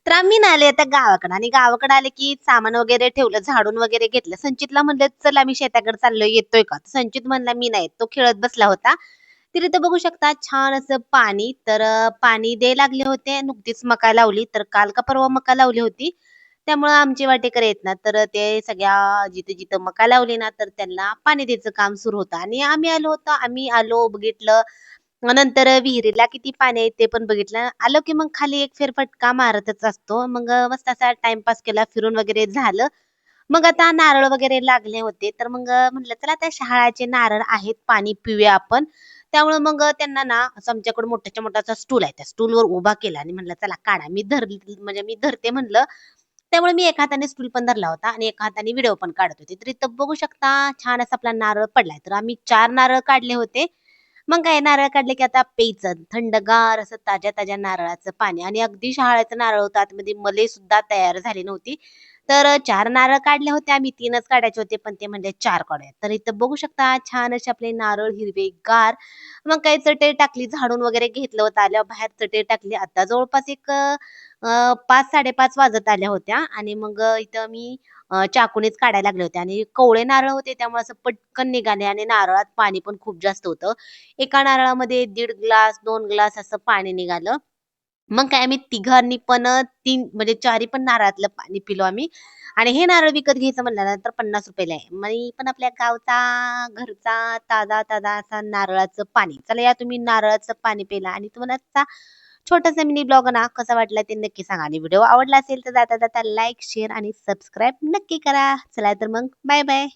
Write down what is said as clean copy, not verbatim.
तर आम्ही ना आले आता गावाकडं आणि गावाकडे आले की सामान वगैरे ठेवलं, झाडून वगैरे घेतलं. संचितला म्हणलं, "चल आम्ही शेताकडे चाललोय, येतोय का?" तर संचित म्हणला, "मी नाही येत." तो खेळत बसला होता. तर इथं बघू शकता छान असं पाणी. तर पाणी द्यायला लागले होते. नुकतीच मका लावली. तर काल का परवा मका लावली होती. त्यामुळं आमचे वाटेकरी आहेत ना, तर ते सगळ्या जिथं-जिथं मका लावली ना, तर त्यांना पाणी द्यायचं काम सुरू होतं आणि आम्ही आलो होतो. आम्ही आलो, बघितलं. मग नंतर विहिरीला किती पाणी आहे ते पण बघितलं. आलो की मग खाली एक फेरफटका मारतच असतो. मग मस्त असा टाईमपास केला, फिरून वगैरे झालं. मग आता नारळ वगैरे लागले होते, तर मग म्हटलं चला आता शहाळाचे नारळ आहेत, पाणी पिऊया आपण. त्यामुळे मग त्यांना ना असं आमच्याकडे मोठाच्या मोठा असा स्टूल आहे. त्या स्टूलवर उभा केला आणि म्हटलं चला काढा. मी धरते म्हणलं. त्यामुळे मी एका हाताने स्टूल पण धरला होता आणि एका हाताने व्हिडिओ पण काढत होते. तर इथं बघू शकता छान असा आपला नारळ पडलाय. तर आम्ही 4 नारळ काढले होते. मग काय नारळ काढले की आता प्यायचं थंडगार असं ताज्या-ताज्या नारळाचं पाणी आणि अगदी शहाळ्याचं नारळ होतं. आतमध्ये मलई सुद्धा तयार झाली नव्हती. तर 4 नारळ काढले होते आम्ही 3च काढायचे होते, पण ते म्हणले 4 काढूया. तर इथं बघू शकता छान असे आपले नारळ हिरवेगार. मग काही चटई टाकली, झाडून वगैरे घेतलं होतं. आल्यावर बाहेर चटई टाकली. आता जवळपास एक 5:00-5:30 वाजत आल्या होत्या आणि मग इथं मी चाकूनीच काढायला लागले होते आणि कवळे नारळ होते त्यामुळे असं पटकन निघाले आणि नारळात पाणी पण खूप जास्त होतं. एका नारळामध्ये 1.5 ग्लास, 2 ग्लास असं पाणी निघालं. मग काय आम्ही तिघांनी पण 3 म्हणजे 4ही पण नारळातलं पाणी पिलो आम्ही आणि हे नारळ विकत घ्यायचं म्हणलं ना तर ₹50 ला आहे. मी पण आपल्या गावचा, घरचा, ताजा-ताजा असा नारळाचं पाणी. चला या तुम्ही नारळाचं पाणी प्यायला आणि तुम्हाला आजचा छोटासा मिनी ब्लॉग ना कसा वाटला ते नक्की सांगा आणि व्हिडिओ आवडला असेल तर जाता-जाता लाईक, शेअर आणि सबस्क्राईब नक्की करा. चला तर मग बाय बाय.